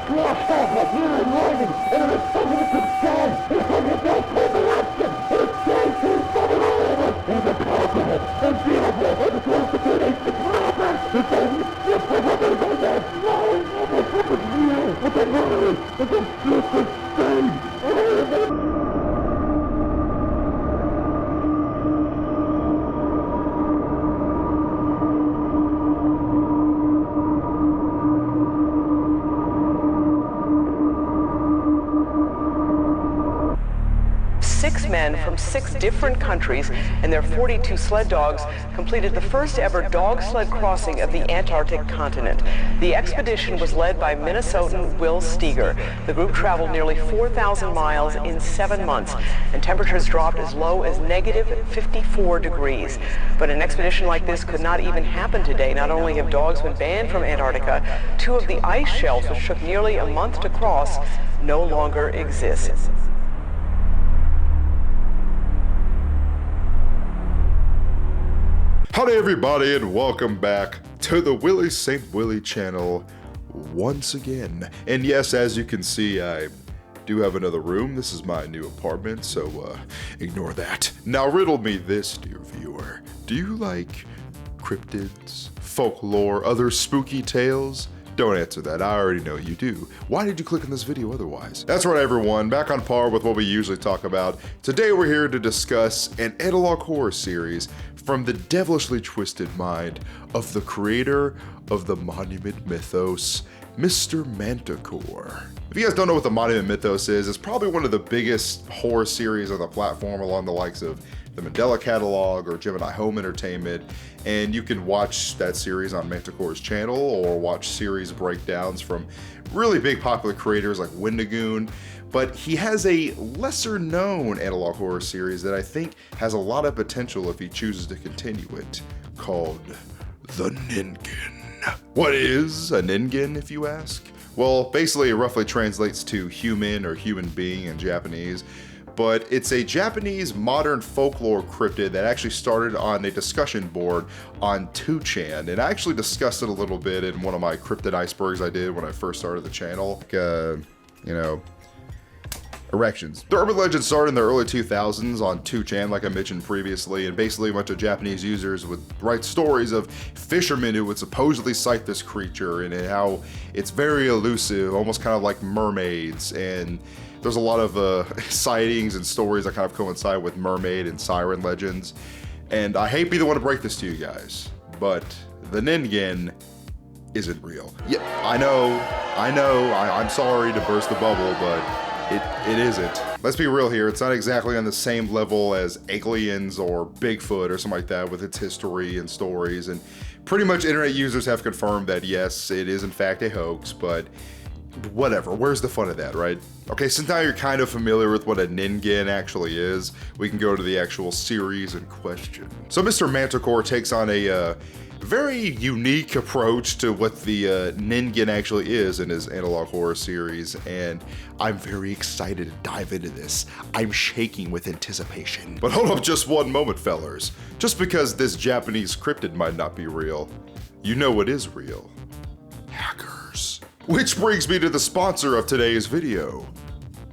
washed off like you and lightning, and it was something to stand. It's like a death resurrection. It's dead to something all over. It's impossible, and beautiful, and close to finish. It's nothing. It's like that flowing almost from the real. It's a murder. It's a stupid thing. Men from 6 different countries and their 42 sled dogs completed the first ever dog sled crossing of the Antarctic continent. The expedition was led by Minnesotan Will Steger. The group traveled nearly 4,000 miles in 7 months, and temperatures dropped as low as negative 54 degrees. But an expedition like this could not even happen today. Not only have dogs been banned from Antarctica, 2 of the ice shelves, which took nearly a month to cross, no longer exist. Howdy everybody, and welcome back to the Willie St. Willie channel once again. And yes, as you can see, I do have another room. This is my new apartment, so ignore that. Now riddle me this, dear viewer. Do you like cryptids, folklore, other spooky tales? Don't answer that, I already know you do. Why did you click on this video otherwise? That's right everyone, back on par with what we usually talk about. Today we're here to discuss an analog horror series from the devilishly twisted mind of the creator of the Monument Mythos, Mr. Manticore. If you guys don't know what the Monument Mythos is, it's probably one of the biggest horror series on the platform, along the likes of the Mandela Catalog or Gemini Home Entertainment, and you can watch that series on Manticore's channel or watch series breakdowns from really big popular creators like Wendigoon. But he has a lesser known analog horror series that I think has a lot of potential if he chooses to continue it, called the Ningen. What is a Ningen, if you ask? Well, basically it roughly translates to human or human being in Japanese, but it's a Japanese modern folklore cryptid that actually started on a discussion board on 2chan, and I actually discussed it a little bit in one of my cryptid icebergs I did when I first started the channel. Erections. The urban legend started in the early 2000s on 2chan, like I mentioned previously, and basically a bunch of Japanese users would write stories of fishermen who would supposedly sight this creature and how it's very elusive, almost kind of like mermaids, and there's a lot of sightings and stories that kind of coincide with mermaid and siren legends. And I hate be the one to break this to you guys, but the Ningen isn't real. Yeah, I know, I'm sorry to burst the bubble, but it isn't. Let's be real here, it's not exactly on the same level as aliens or Bigfoot or something like that with its history and stories, and pretty much internet users have confirmed that yes, it is in fact a hoax, but whatever, where's the fun of that, right? Okay, since now you're kind of familiar with what a Ningen actually is, we can go to the actual series in question. So Mr. Manticore takes on a very unique approach to what the Ningen actually is in his analog horror series, and I'm very excited to dive into this. I'm shaking with anticipation. But hold up just one moment, fellers. Just because this Japanese cryptid might not be real, you know what is real. Hackers. Which brings me to the sponsor of today's video,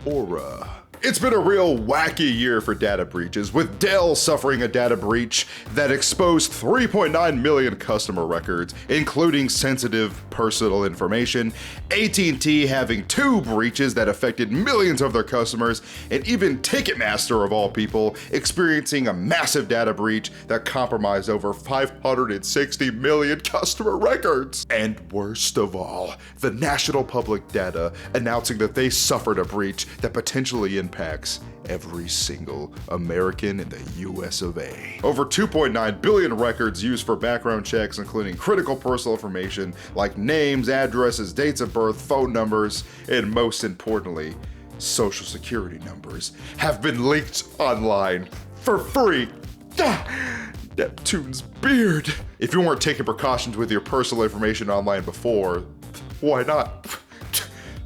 Aura. It's been a real wacky year for data breaches, with Dell suffering a data breach that exposed 3.9 million customer records, including sensitive personal information, AT&T having 2 breaches that affected millions of their customers, and even Ticketmaster, of all people, experiencing a massive data breach that compromised over 560 million customer records. And worst of all, the National Public Data announcing that they suffered a breach that potentially impacts every single American in the US of A. Over 2.9 billion records used for background checks, including critical personal information like names, addresses, dates of birth, phone numbers, and most importantly, social security numbers, have been leaked online for free. Neptune's beard. If you weren't taking precautions with your personal information online before, why not?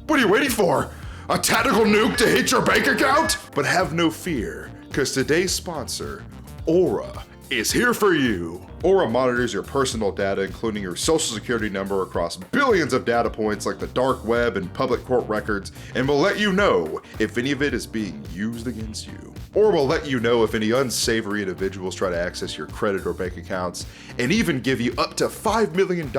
What are you waiting for? A tactical nuke to hit your bank account? But have no fear, because today's sponsor, Aura, is here for you. Aura monitors your personal data, including your social security number, across billions of data points like the dark web and public court records, and will let you know if any of it is being used against you. Or will let you know if any unsavory individuals try to access your credit or bank accounts, and even give you up to $5 million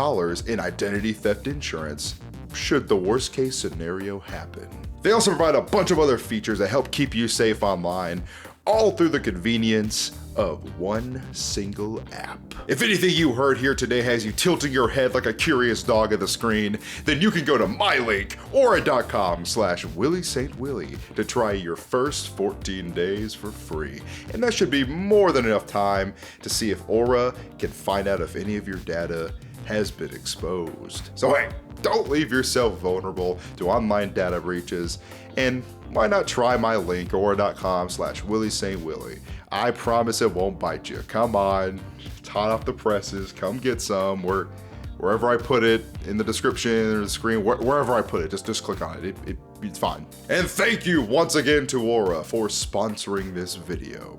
in identity theft insurance, should the worst case scenario happen. They also provide a bunch of other features that help keep you safe online, all through the convenience of one single app. If anything you heard here today has you tilting your head like a curious dog at the screen, then you can go to my link, aura.com/WillieSt.Willie, to try your first 14 days for free. And that should be more than enough time to see if Aura can find out if any of your data has been exposed. So hey, don't leave yourself vulnerable to online data breaches, and why not try my link, aura.com/WillieSt.Willie. I promise it won't bite you. Come on, it's hot off the presses, come get some. Wherever I put it, in the description or the screen, wherever I put it, just click on it. It's fine. And thank you once again to Aura for sponsoring this video.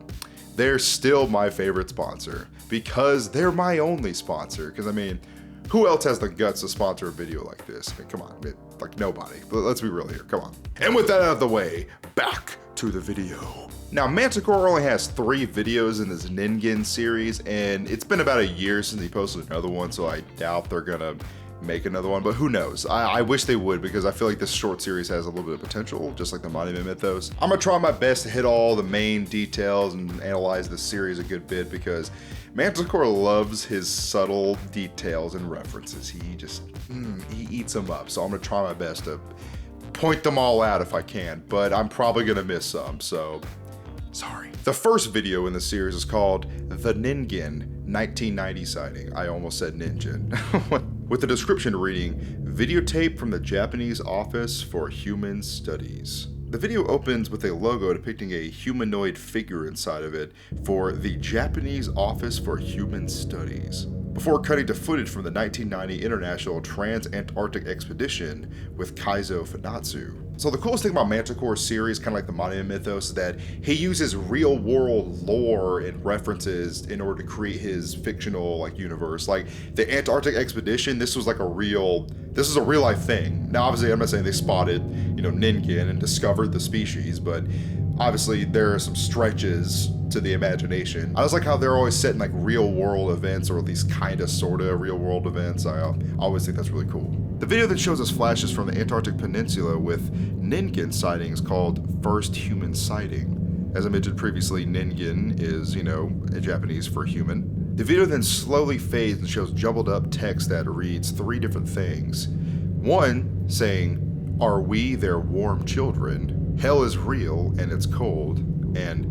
They're still my favorite sponsor because they're my only sponsor. Because I mean, who else has the guts to sponsor a video like this? I mean, come on, like nobody. But let's be real here, come on. And with that out of the way, back to the video. Now, Manticore only has 3 videos in this Ningen series, and it's been about a year since he posted another one, so I doubt they're gonna make another one, but who knows? I wish they would, because I feel like this short series has a little bit of potential, just like the Monument Mythos. I'm gonna try my best to hit all the main details and analyze the series a good bit, because Manticore loves his subtle details and references. He just, he eats them up, so I'm gonna try my best to point them all out if I can, but I'm probably gonna miss some, so sorry. The first video in the series is called The Ningen 1990 sighting. I almost said Ningen. With the description reading, videotape from the Japanese Office for Human Studies. The video opens with a logo depicting a humanoid figure inside of it for the Japanese Office for Human Studies, before cutting to footage from the 1990 International Trans-Antarctic Expedition with Kaizo Funatsu. So the coolest thing about Manticore's series, kind of like the Monument Mythos, is that he uses real-world lore and references in order to create his fictional universe. Like the Antarctic Expedition, this is a real-life thing. Now, obviously, I'm not saying they spotted, Ningen and discovered the species, but obviously there are some stretches to the imagination. I just like how they're always set in real-world events, or at least sorta real-world events. I always think that's really cool. The video then shows us flashes from the Antarctic Peninsula with Ningen sightings called First Human Sighting. As I mentioned previously, Ningen is, a Japanese for human. The video then slowly fades and shows jumbled up text that reads 3 different things. One saying, "Are we their warm children? Hell is real and it's cold." And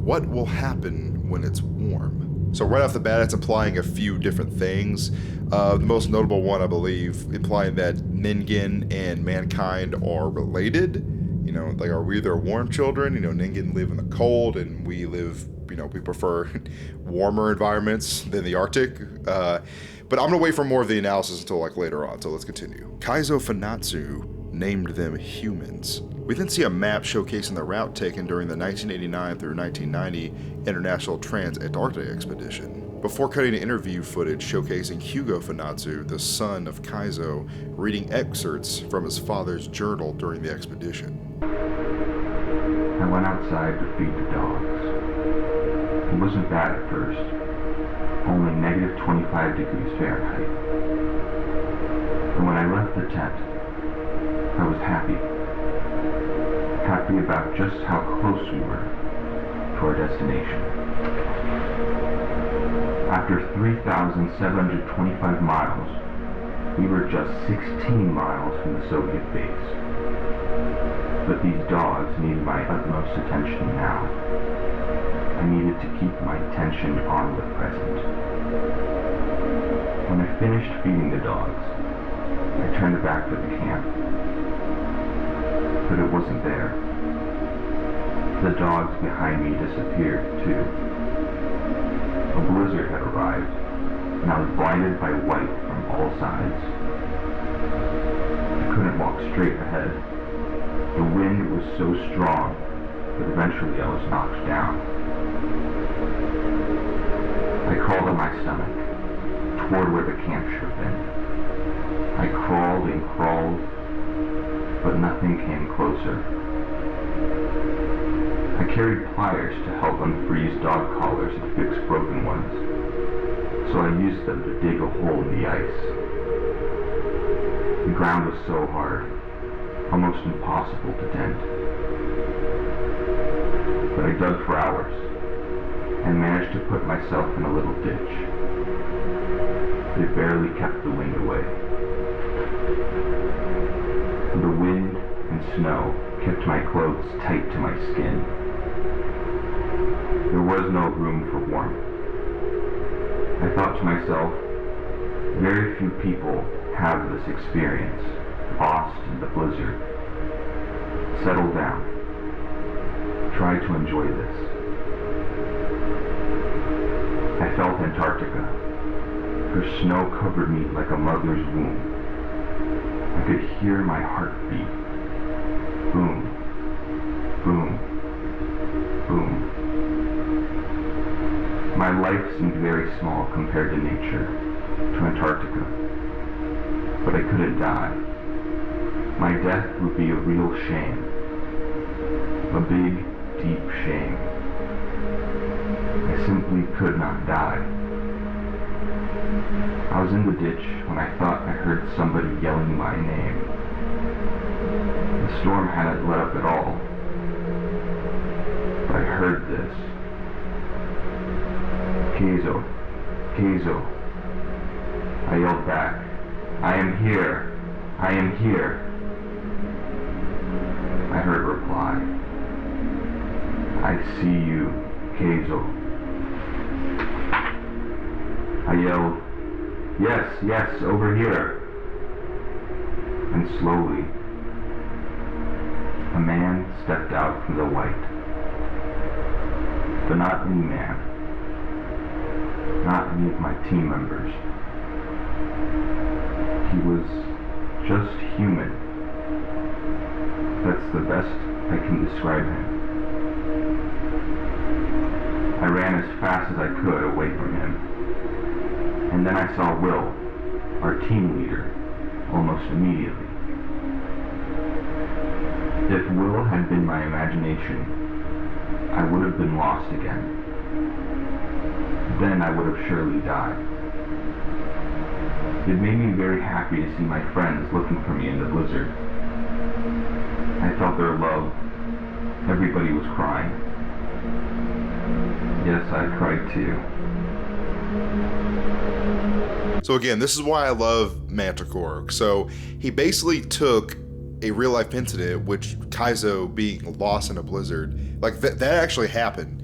"What will happen when it's warm?" So right off the bat, it's implying a few different things. The most notable one, I believe, implying that Ningen and mankind are related. Are we their warm children? Ningen live in the cold, and we live, we prefer warmer environments than the Arctic. But I'm gonna wait for more of the analysis until later on, so let's continue. Kaizo Funatsu named them humans. We then see a map showcasing the route taken during the 1989 through 1990 International Trans-Antarctic Expedition, before cutting to interview footage showcasing Hugo Funatsu, the son of Kaizo, reading excerpts from his father's journal during the expedition. I went outside to feed the dogs. It wasn't bad at first, only negative 25 degrees Fahrenheit. And when I left the tent, I was happy. Happy about just how close we were to our destination. After 3,725 miles, we were just 16 miles from the Soviet base. But these dogs needed my utmost attention now. I needed to keep my attention on the present. When I finished feeding the dogs, I turned back to the camp. But it wasn't there. The dogs behind me disappeared, too. A blizzard had arrived, and I was blinded by white from all sides. I couldn't walk straight ahead. The wind was so strong that eventually I was knocked down. I crawled on my stomach, toward where the camp should have been. I crawled and crawled, but nothing came closer. I carried pliers to help unfreeze dog collars and fix broken ones, so I used them to dig a hole in the ice. The ground was so hard, almost impossible to dent. But I dug for hours, and managed to put myself in a little ditch. It barely kept the wind away. The wind and snow kept my clothes tight to my skin. There was no room for warmth. I thought to myself, very few people have this experience, lost in the blizzard. Settle down. Try to enjoy this. I felt Antarctica. Her snow covered me like a mother's womb. I could hear my heart beat. Boom, boom, boom. My life seemed very small compared to nature, to Antarctica. But I couldn't die. My death would be a real shame. A big, deep shame. I simply could not die. I was in the ditch when I thought I heard somebody yelling my name. The storm hadn't let up at all. But I heard this. Keizo, Keizo. I yelled back, I am here, I am here. I heard a reply. I see you, Keizo. I yelled, yes, yes, over here. And slowly, a man stepped out from the white. But not any man. Not any of my team members. He was just human. That's the best I can describe him. I ran as fast as I could away from him. And then I saw Will, our team leader, almost immediately. If Will had been my imagination, I would have been lost again. Then I would have surely died. It made me very happy to see my friends looking for me in the blizzard. I felt their love. Everybody was crying. Yes, I cried too. So again, this is why I love Manticore. So he basically took a real life incident, which Keizo being lost in a blizzard, like that actually happened,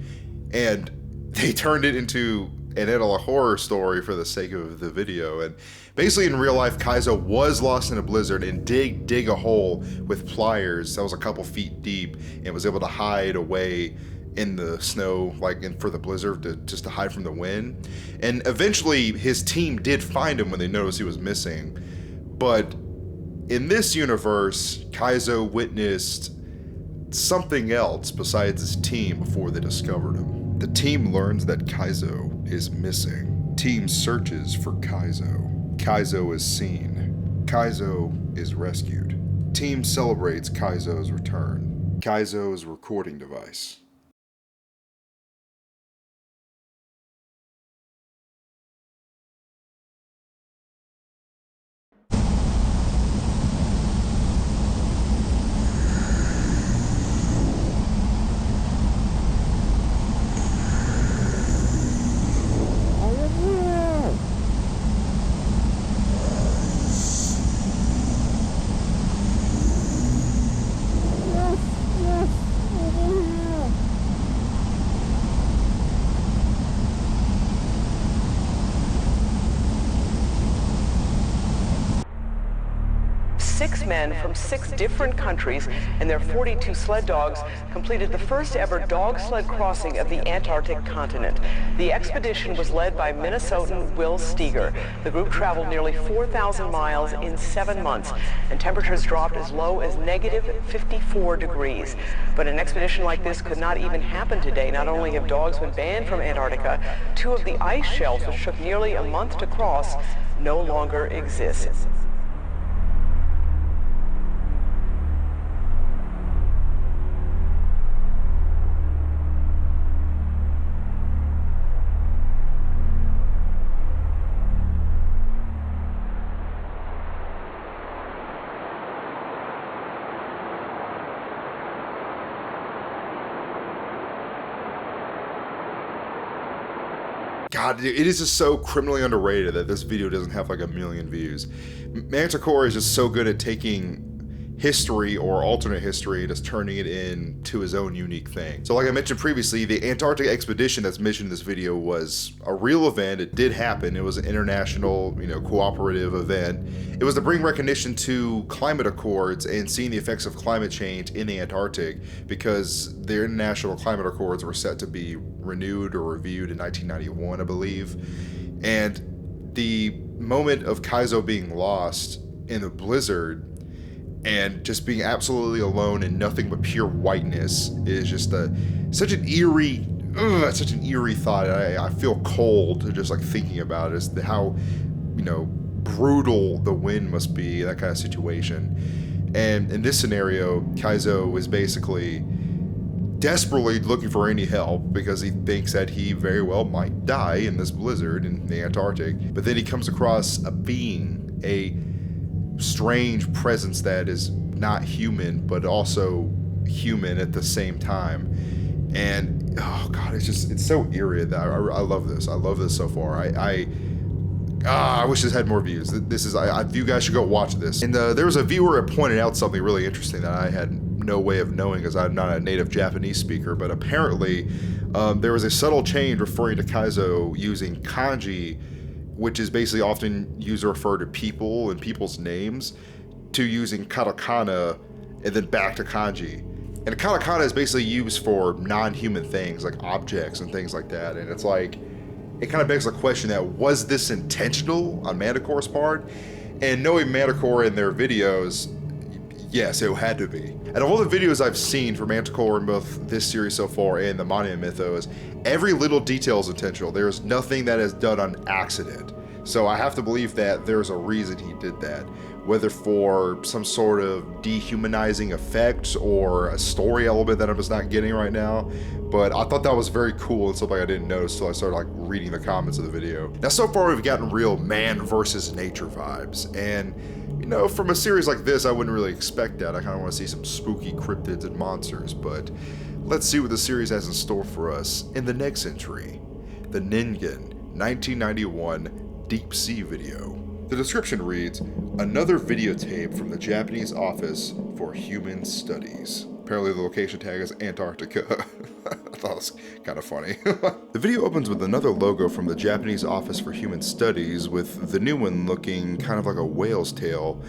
and they turned it into an analoghorror story for the sake of the video. And basically in real life, Keizo was lost in a blizzard and dig a hole with pliers that was a couple feet deep, and was able to hide away in the snow, like for the blizzard, just to hide from the wind. And eventually his team did find him when they noticed he was missing. But in this universe, Keizo witnessed something else besides his team before they discovered him. The team learns that Keizo is missing. Team searches for Keizo. Keizo is seen. Keizo is rescued. Team celebrates Keizo's return. Keizo's recording device. 6 men from 6 different countries and their 42 sled dogs completed the first ever dog sled crossing of the Antarctic continent. The expedition was led by Minnesotan Will Steger. The group traveled nearly 4,000 miles in 7 months, and temperatures dropped as low as negative 54 degrees. But an expedition like this could not even happen today. Not only have dogs been banned from Antarctica, 2 of the ice shelves, which took nearly a month to cross, no longer exist. God, it is just so criminally underrated that this video doesn't have like 1 million views. Antarctica is just so good at taking history or alternate history and just turning it into his own unique thing. So like I mentioned previously, the Antarctic expedition that's mentioned in this video was a real event. It did happen. It was an international, cooperative event. It was to bring recognition to climate accords and seeing the effects of climate change in the Antarctic, because the international climate accords were set to be renewed or reviewed in 1991, I believe. And the moment of Kaizo being lost in the blizzard and just being absolutely alone in nothing but pure whiteness is just such an eerie thought. I feel cold just like thinking about it, as to how brutal the wind must be, that kind of situation. And in this scenario, Kaizo is basically desperately looking for any help because he thinks that he very well might die in this blizzard in the Antarctic. But then he comes across a being, a strange presence that is not human but also human at the same time. And oh god, it's so eerie that I love this. I love this so far. I wish this had more views. You guys should go watch this. And there was a viewer that pointed out something really interesting that I had no way of knowing because I'm not a native Japanese speaker, but apparently there was a subtle change referring to Kaizo using kanji, which is basically often used to refer to people and people's names, to using katakana and then back to kanji. And katakana is basically used for non-human things like objects and things like that. And it's like, it kind of begs the question that, was this intentional on Manticore's part? And knowing Manticore in their videos, yes, it had to be. And of all the videos I've seen for Manticore in both this series so far and the Monument Mythos, every little detail is intentional. There's nothing that is done on accident. So I have to believe that there's a reason he did that. Whether for some sort of dehumanizing effect or a story element that I'm just not getting right now. But I thought that was very cool and something I didn't notice until I started reading the comments of the video. Now so far we've gotten real man versus nature vibes. And from a series like this, I wouldn't really expect that. I kind of want to see some spooky cryptids and monsters, but let's see what the series has in store for us in the next entry, the Ningen 1991 Deep Sea video. The description reads, another videotape from the Japanese Office for Human Studies. Apparently the location tag is Antarctica. I thought it was kind of funny. The video opens with another logo from the Japanese Office for Human Studies, with the new one looking kind of like a whale's tail,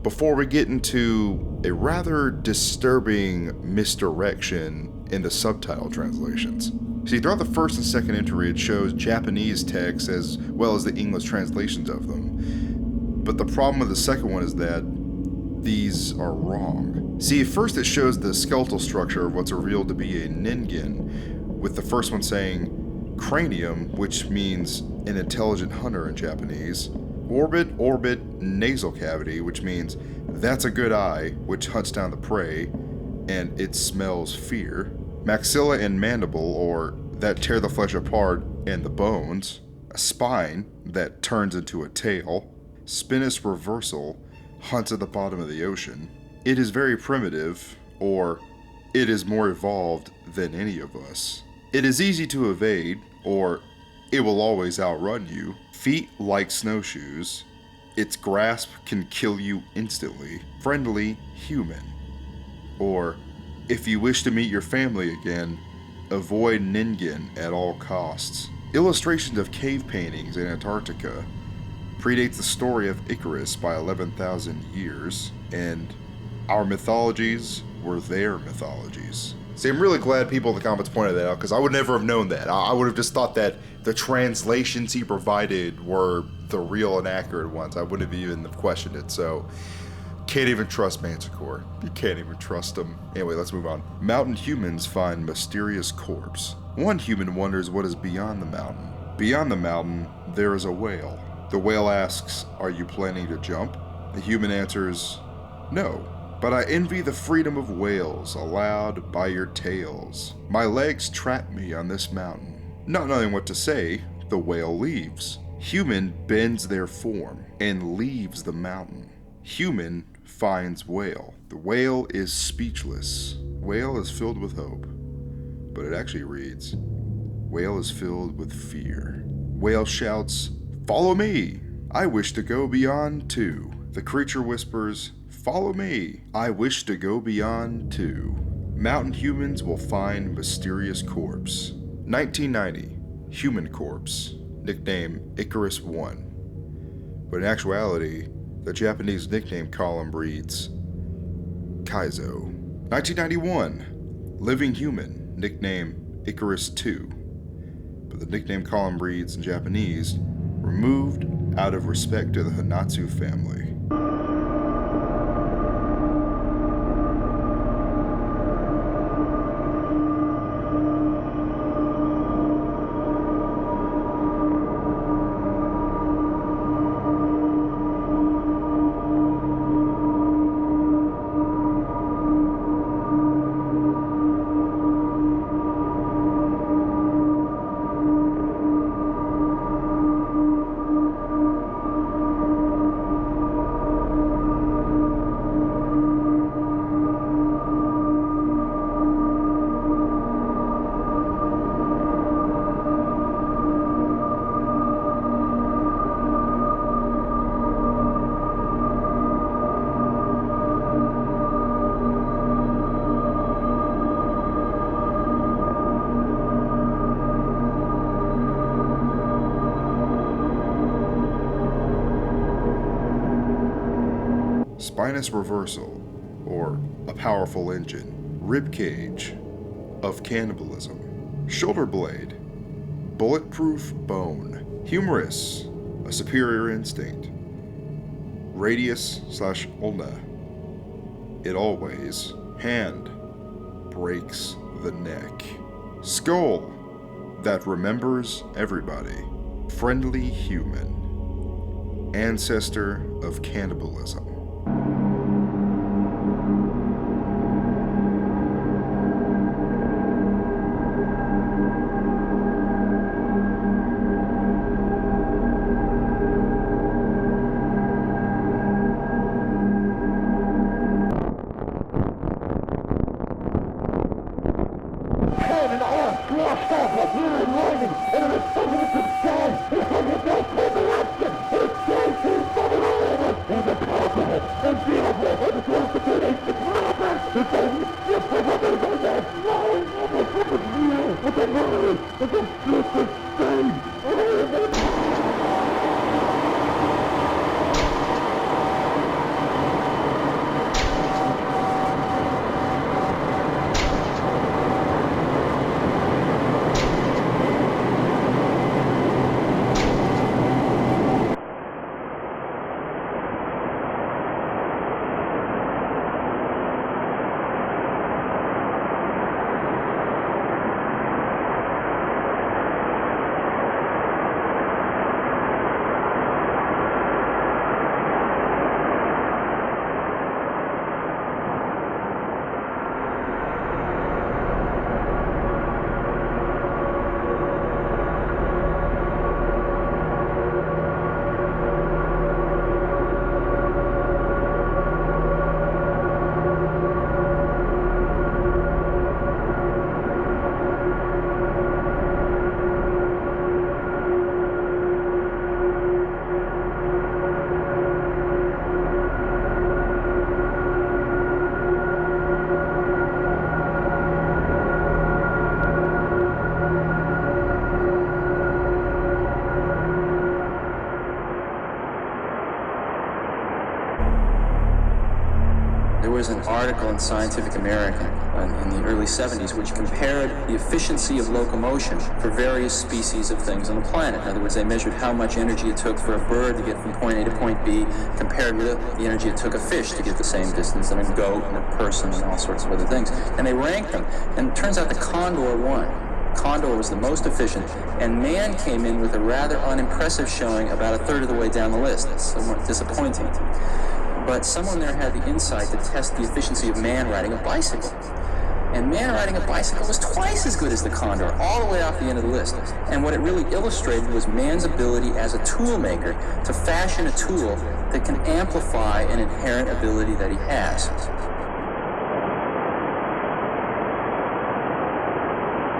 before we get into a rather disturbing misdirection in the subtitle translations. See, throughout the first and second entry it shows Japanese text as well as the English translations of them. But the problem with the second one is that these are wrong. See, first it shows the skeletal structure of what's revealed to be a Ningen, with the first one saying cranium, which means an intelligent hunter in Japanese, orbit, nasal cavity, which means that's a good eye, which hunts down the prey, and it smells fear, maxilla and mandible, or that tear the flesh apart and the bones, a spine that turns into a tail, spinous reversal, hunts at the bottom of the ocean. It is very primitive, or it is more evolved than any of us. It is easy to evade, or it will always outrun you. Feet like snowshoes. Its grasp can kill you instantly. Friendly human. Or, if you wish to meet your family again, avoid Ningen at all costs. Illustrations of cave paintings in Antarctica. predates the story of Icarus by 11,000 years, and our mythologies were their mythologies. See, I'm really glad people in the comments pointed that out, because I would never have known that. I would have just thought that the translations he provided were the real and accurate ones. I wouldn't have even questioned it, so can't even trust Manticore. You can't even trust him. Anyway, let's move on. Mountain humans find mysterious corpse. One human wonders what is beyond the mountain. Beyond the mountain, there is a whale. The whale asks, "Are you planning to jump?" The human answers, "No, but I envy the freedom of whales allowed by your tales. My legs trap me on this mountain." Not knowing what to say, the whale leaves. Human bends their form and leaves the mountain. Human finds whale. The whale is speechless. Whale is filled with hope. But it actually reads, whale is filled with fear. Whale shouts, "Follow me! I wish to go beyond too." The creature whispers, "Follow me! I wish to go beyond too." Mountain humans will find mysterious corpse. 1990, human corpse, nickname Icarus 1. But in actuality, the Japanese nickname column reads Kaizo. 1991, living human, nickname Icarus 2. But the nickname column reads in Japanese, removed out of respect to the Hanatsu family. Spinous reversal, or a powerful engine. Rib cage of cannibalism. Shoulder blade, bulletproof bone. Humerus, a superior instinct. Radius/ulna, it always. Hand, breaks the neck. Skull, that remembers everybody. Friendly human. Ancestor of cannibalism. There was an article in Scientific American in the early 70s which compared the efficiency of locomotion for various species of things on the planet. In other words, they measured how much energy it took for a bird to get from point A to point B compared with the energy it took a fish to get the same distance, and a goat and a person and all sorts of other things. And they ranked them, and it turns out the condor won. Condor was the most efficient, and man came in with a rather unimpressive showing about a third of the way down the list. It's somewhat disappointing. But someone there had the insight to test the efficiency of man riding a bicycle. And man riding a bicycle was twice as good as the condor, all the way off the end of the list. And what it really illustrated was man's ability as a tool maker to fashion a tool that can amplify an inherent ability that he has.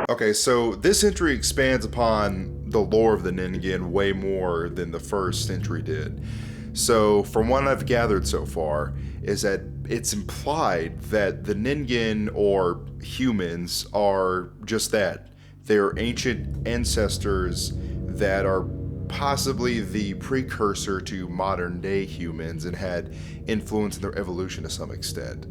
Okay, so this entry expands upon the lore of the Ningen way more than the first entry did. So, from what I've gathered so far, is that it's implied that the Ningen, or humans, are just that. They're ancient ancestors that are possibly the precursor to modern day humans and had influence in their evolution to some extent.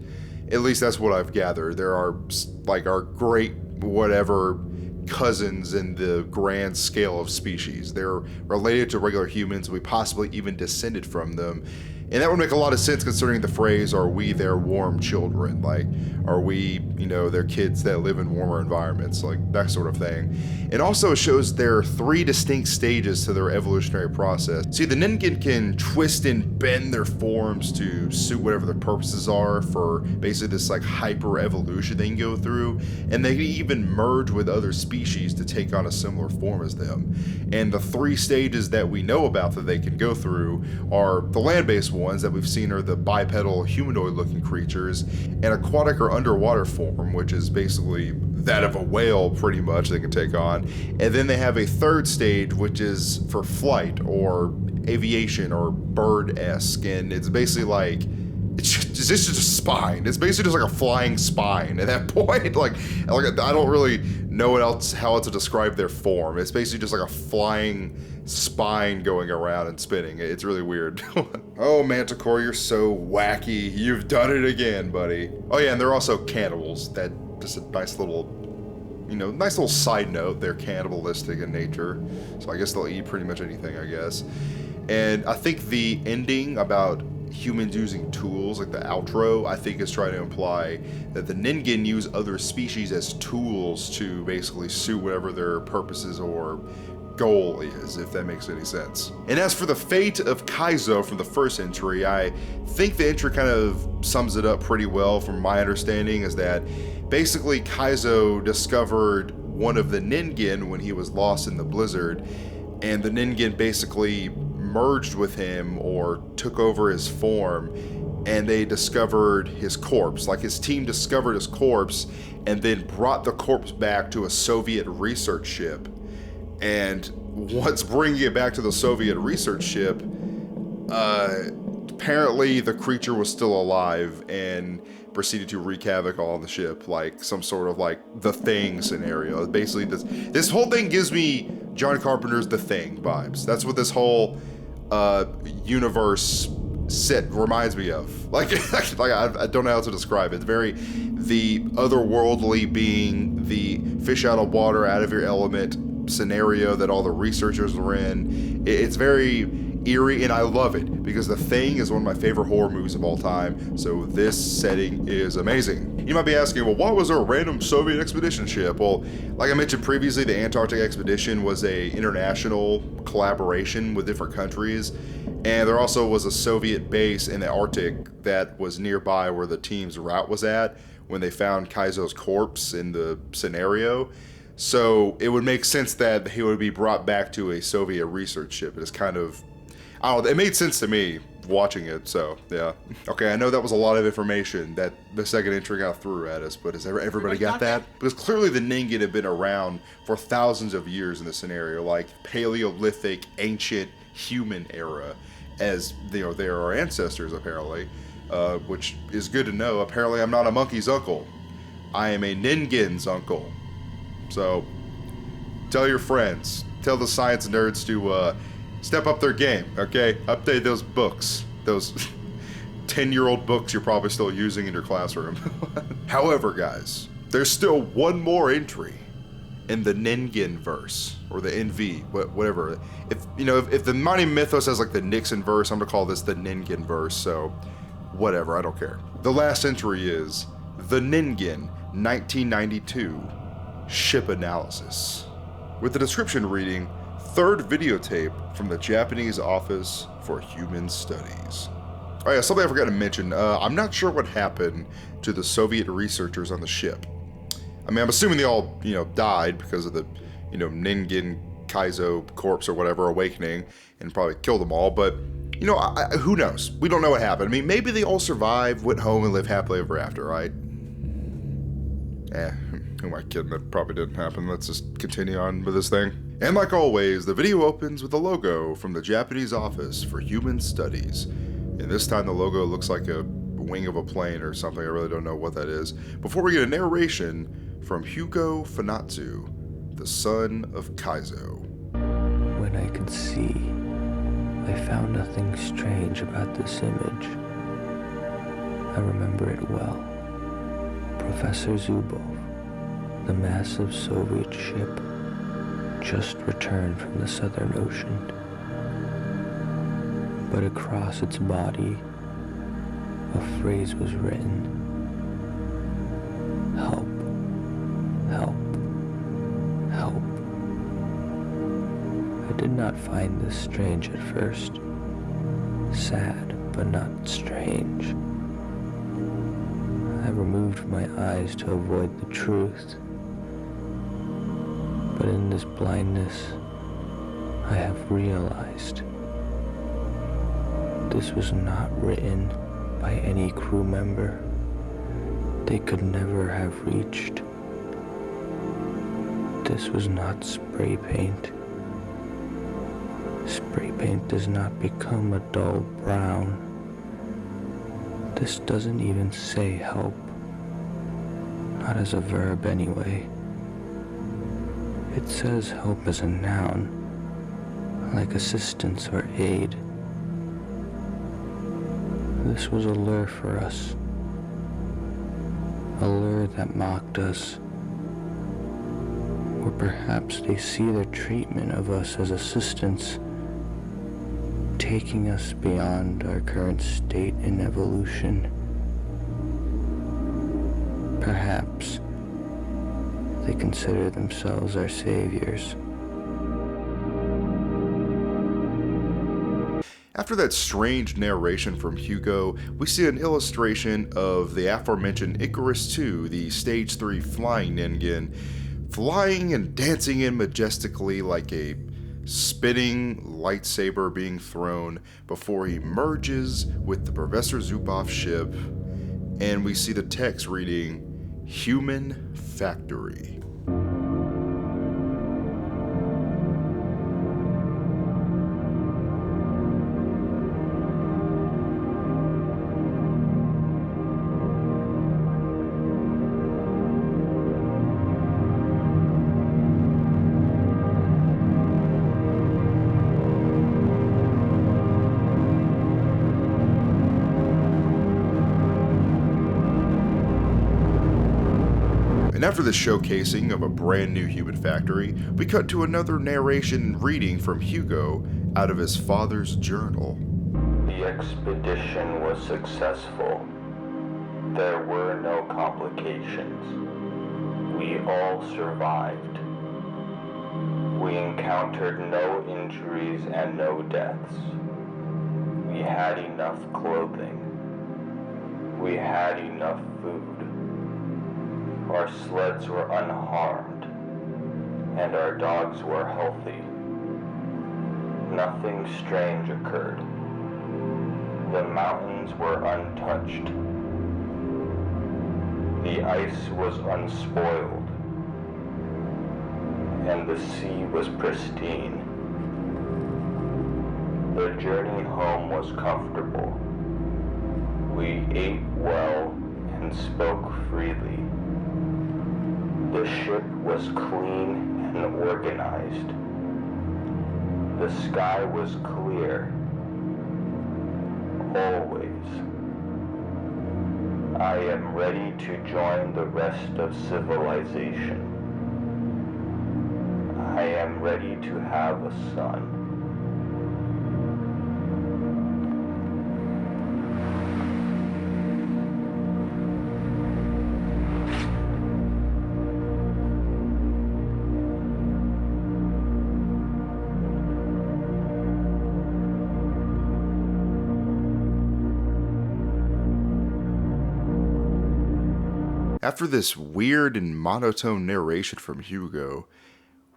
At least that's what I've gathered. There are, like, our great whatever cousins in the grand scale of species. They're related to regular humans. We possibly even descended from them. And that would make a lot of sense considering the phrase, are we their warm children? Like, are we, their kids that live in warmer environments? Like, that sort of thing. And also it shows there are 3 distinct stages to their evolutionary process. See, the Ningen can twist and bend their forms to suit whatever their purposes are for basically this, like, hyper evolution they can go through. And they can even merge with other species to take on a similar form as them. And the 3 stages that we know about that they can go through are the land-based ones that we've seen are the bipedal humanoid looking creatures, and aquatic or underwater form, which is basically that of a whale pretty much they can take on. And then they have a 3rd stage which is for flight or aviation or bird-esque, and it's basically like it's just a spine. It's basically just like a flying spine at that point. like I don't really know how else to describe their form. It's basically just like a flying spine going around and spinning. It's really weird. Oh, Manticore, you're so wacky. You've done it again, buddy. Oh yeah, and they're also cannibals. That just a nice little side note. They're cannibalistic in nature, so I guess they'll eat pretty much anything, I guess. And I think the ending about humans using tools, like the outro, I think is trying to imply that the Ningen use other species as tools to basically suit whatever their purposes or goal is, if that makes any sense. And as for the fate of Kaizo from the first entry, I think the entry kind of sums it up pretty well from my understanding, is that basically Kaizo discovered one of the Ningen when he was lost in the blizzard, and the Ningen basically merged with him or took over his form, and they discovered his corpse. Like, his team discovered his corpse and then brought the corpse back to a Soviet research ship. And once bringing it back to the Soviet research ship, apparently the creature was still alive and proceeded to wreak havoc on the ship, like some sort of like The Thing scenario. Basically, this whole thing gives me John Carpenter's The Thing vibes. That's what this whole universe set reminds me of. Like I don't know how to describe it. It's very the otherworldly being, the fish out of water, out of your element scenario that all the researchers were in. It's very eerie, and I love it because The Thing is one of my favorite horror movies of all time, so this setting is amazing. You might be asking, well, why was there a random Soviet expedition ship? Well, like I mentioned previously, the Antarctic expedition was a international collaboration with different countries, and there also was a Soviet base in the Arctic that was nearby where the team's route was at when they found Kaizo's corpse in the scenario. So it would make sense that he would be brought back to a Soviet research ship. It's kind of, I don't know, it made sense to me watching it, so yeah. Okay, I know that was a lot of information that the second entry got threw at us, but has everybody got that? Because clearly the Ningen have been around for thousands of years in this scenario, like Paleolithic, ancient human era, as they are our ancestors apparently, which is good to know. Apparently I'm not a monkey's uncle. I am a Ningan's uncle. So, tell your friends, tell the science nerds to step up their game, okay? Update those books. 10-year-old books you're probably still using in your classroom. However, guys, there's still one more entry in the Ningen verse, or the NV, whatever. If the Monument Mythos has like the Nixon verse, I'm gonna call this the Ningen verse, so whatever, I don't care. The last entry is the Ningen 1992 ship analysis, with the description reading, third videotape from the Japanese Office for Human Studies. Oh yeah, something I forgot to mention, I'm not sure what happened to the Soviet researchers on the ship. I mean, I'm assuming they all, died because of the, Ningen Kaizo corpse or whatever awakening and probably killed them all, but, who knows? We don't know what happened. I mean, maybe they all survived, went home, and lived happily ever after, right? Who am I kidding? That probably didn't happen. Let's just continue on with this thing. And like always, the video opens with a logo from the Japanese Office for Human Studies. And this time the logo looks like a wing of a plane or something. I really don't know what that is. Before we get a narration from Hugo Fanatsu, the son of Kaizo. When I could see, I found nothing strange about this image. I remember it well. Professor Zubov, the massive Soviet ship, just returned from the Southern Ocean. But across its body, a phrase was written. Help, help, help. I did not find this strange at first. Sad, but not strange. I removed my eyes to avoid the truth. But in this blindness, I have realized this was not written by any crew member. They could never have reached. This was not spray paint. Spray paint does not become a dull brown. This doesn't even say help. Not as a verb anyway. It says help as a noun, like assistance or aid. This was a lure for us. A lure that mocked us. Or perhaps they see their treatment of us as assistants, taking us beyond our current state in evolution. Perhaps they consider themselves our saviors. After that strange narration from Hugo, we see an illustration of the aforementioned Icarus II, the Stage 3 flying Ningen, flying and dancing in majestically like a spinning lightsaber being thrown before he merges with the Professor Zubov ship, and we see the text reading, Human Factory. And after the showcasing of a brand new human factory, we cut to another narration and reading from Hugo out of his father's journal. The expedition was successful. There were no complications. We all survived. We encountered no injuries and no deaths. We had enough clothing. We had enough food. Our sleds were unharmed, and our dogs were healthy. Nothing strange occurred. The mountains were untouched. The ice was unspoiled, and the sea was pristine. The journey home was comfortable. We ate well and spoke freely. The ship was clean and organized. The sky was clear. Always. I am ready to join the rest of civilization. I am ready to have a son. After this weird and monotone narration from Hugo,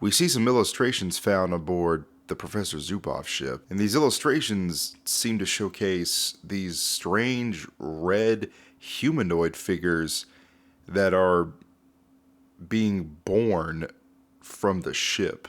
we see some illustrations found on board the Professor Zubov ship, and these illustrations seem to showcase these strange red humanoid figures that are being born from the ship.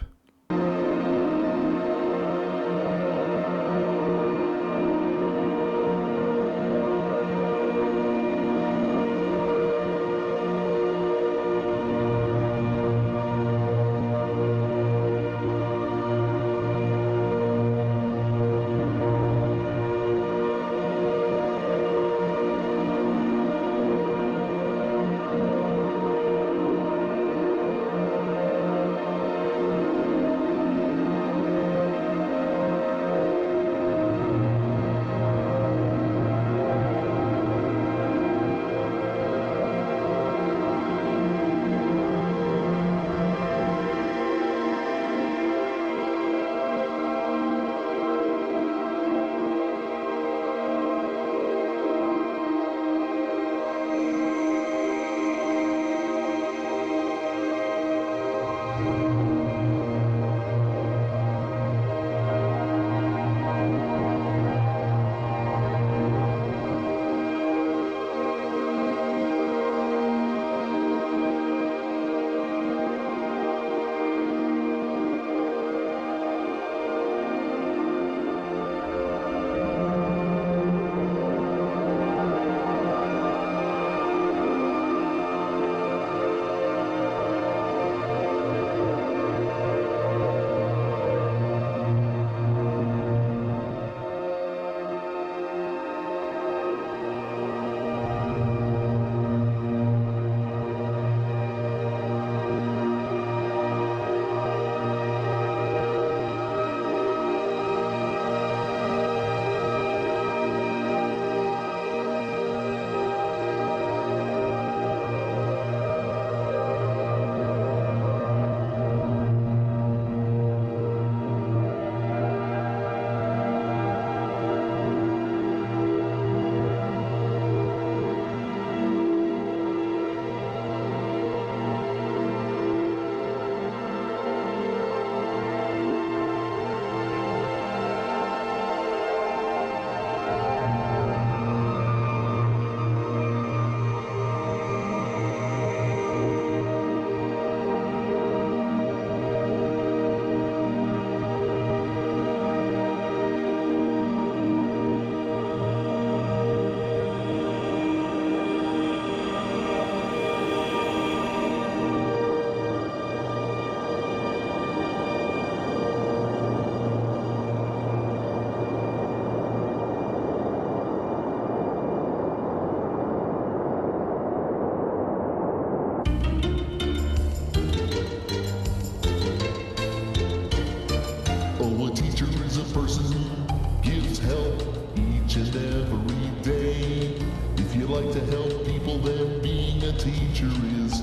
like to help people, then being a teacher is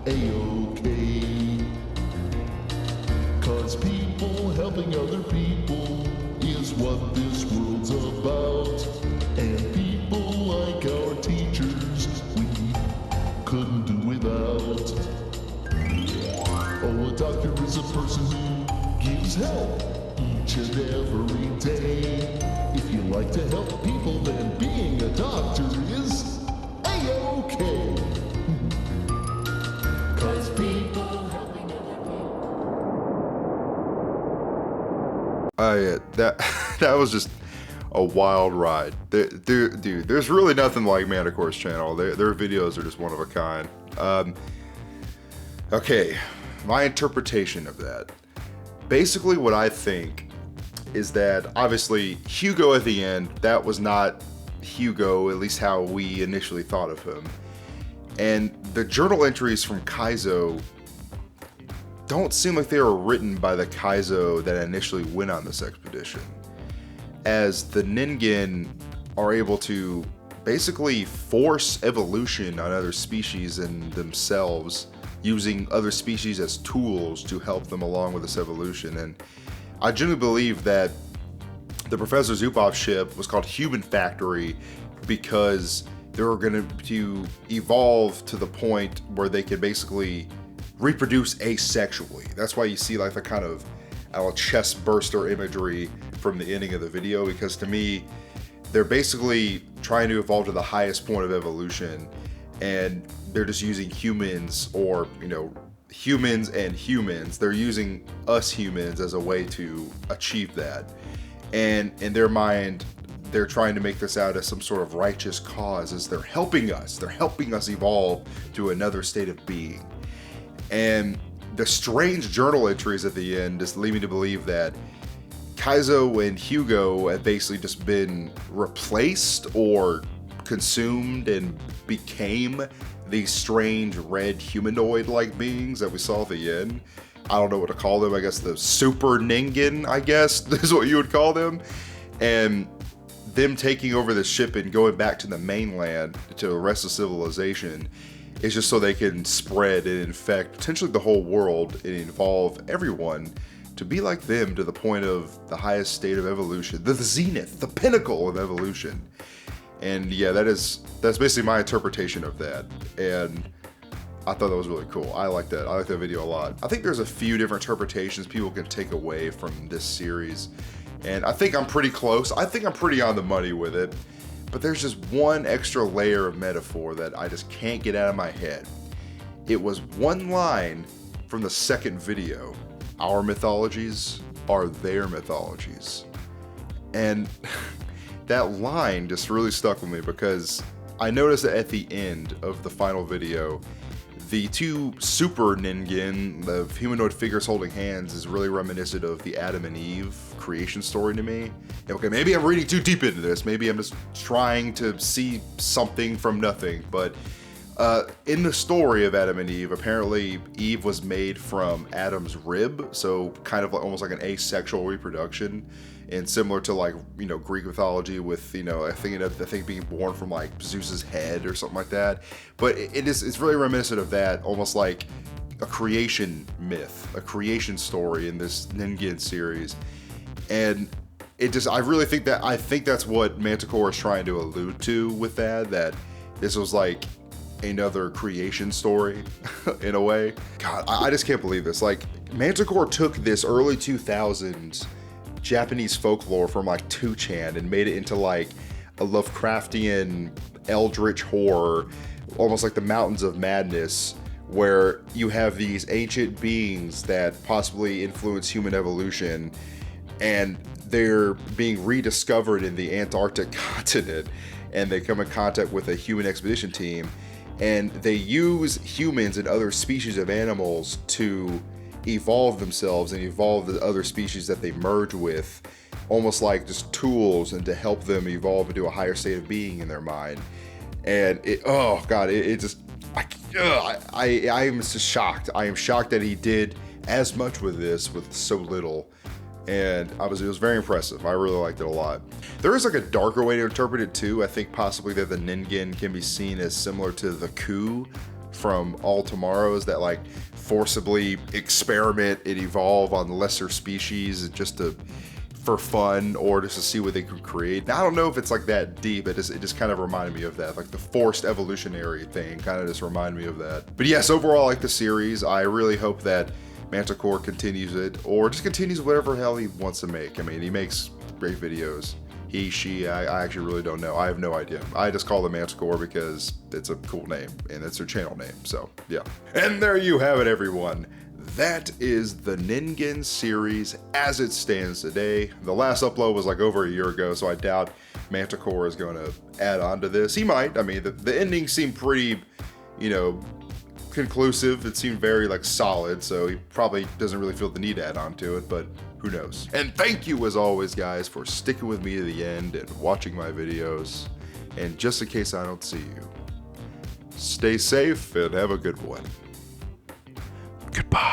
A-OK. 'Cause people helping other people is what this world's about. And people like our teachers, we couldn't do without. Oh, a doctor is a person who gives help each and every day. If you like to help people, then being a doctor is A-OK. 'Cause people helping other people. Yeah, that was just a wild ride. Dude, there's really nothing like Manticore's channel. Their videos are just one of a kind. Okay, my interpretation of that. Basically what I think is that, obviously, Hugo at the end, that was not Hugo, at least how we initially thought of him. And the journal entries from Kaizo don't seem like they were written by the Kaizo that initially went on this expedition, as the Ningen are able to basically force evolution on other species and themselves, using other species as tools to help them along with this evolution. And I genuinely believe that the Professor Zupov ship was called Human Factory because they were going to evolve to the point where they could basically reproduce asexually. That's why you see like the kind of chest burster imagery from the ending of the video, because to me, they're basically trying to evolve to the highest point of evolution, and they're just using humans, or, you know, humans and humans. They're using us humans as a way to achieve that. And in their mind, they're trying to make this out as some sort of righteous cause, as they're helping us. They're helping us evolve to another state of being. And the strange journal entries at the end just lead me to believe that Kaizo and Hugo have basically just been replaced or consumed and became these strange red humanoid-like beings that we saw at the end. I don't know what to call them. I guess the super Ningen, I guess, is what you would call them. And them taking over the ship and going back to the mainland to arrest the civilization is just so they can spread and infect potentially the whole world and evolve everyone to be like them to the point of the highest state of evolution, the zenith, the pinnacle of evolution. And yeah, that's basically my interpretation of that. And I thought that was really cool. I like that. I like that video a lot. I think there's a few different interpretations people can take away from this series, and I think I'm pretty close. I think I'm pretty on the money with it, but there's just one extra layer of metaphor that I just can't get out of my head. It was one line from the second video. Our mythologies are their mythologies. And that line just really stuck with me, because I noticed that at the end of the final video, the two super Ningen, the humanoid figures holding hands, is really reminiscent of the Adam and Eve creation story to me. Okay, maybe I'm reading too deep into this. Maybe I'm just trying to see something from nothing. But in the story of Adam and Eve, apparently Eve was made from Adam's rib, so kind of like, almost like an asexual reproduction. And similar to, like, you know, Greek mythology with, you know, I think being born from like Zeus's head or something like that. But it's really reminiscent of that, almost like a creation myth, a creation story in this Ningen series. And I really think that's what Manticore is trying to allude to with that this was like another creation story in a way. God, I just can't believe this. Like, Manticore took this early 2000s Japanese folklore from like 2chan and made it into like a Lovecraftian eldritch horror, almost like the Mountains of Madness, where you have these ancient beings that possibly influence human evolution, and they're being rediscovered in the Antarctic continent, and they come in contact with a human expedition team, and they use humans and other species of animals to evolve themselves and evolve the other species that they merge with, almost like just tools, and to help them evolve into a higher state of being in their mind. And I am just shocked. I am shocked that he did as much with this with so little. And it was very impressive. I really liked it a lot. There is like a darker way to interpret it too. I think possibly that the Ningen can be seen as similar to the Ku from All Tomorrows, that like forcibly experiment and evolve on lesser species just for fun, or just to see what they can create. Now, I don't know if it's like that deep. It just kind of reminded me of that, like the forced evolutionary thing kind of just reminded me of that. But yes, overall, I like the series. I really hope that Manticore continues it, or just continues whatever hell he wants to make. I mean, he makes great videos. He, she, I actually really don't know. I have no idea. I just call them Manticore because it's a cool name and it's their channel name. So yeah. And there you have it, everyone. That is the Ningen series as it stands today. The last upload was like over a year ago, so I doubt Manticore is going to add on to this. He might. I mean, the ending seemed pretty, you know, conclusive. It seemed very like solid, so he probably doesn't really feel the need to add on to it, but who knows. And thank you as always, guys, for sticking with me to the end and watching my videos. And just in case I don't see you, stay safe and have a good one. Goodbye.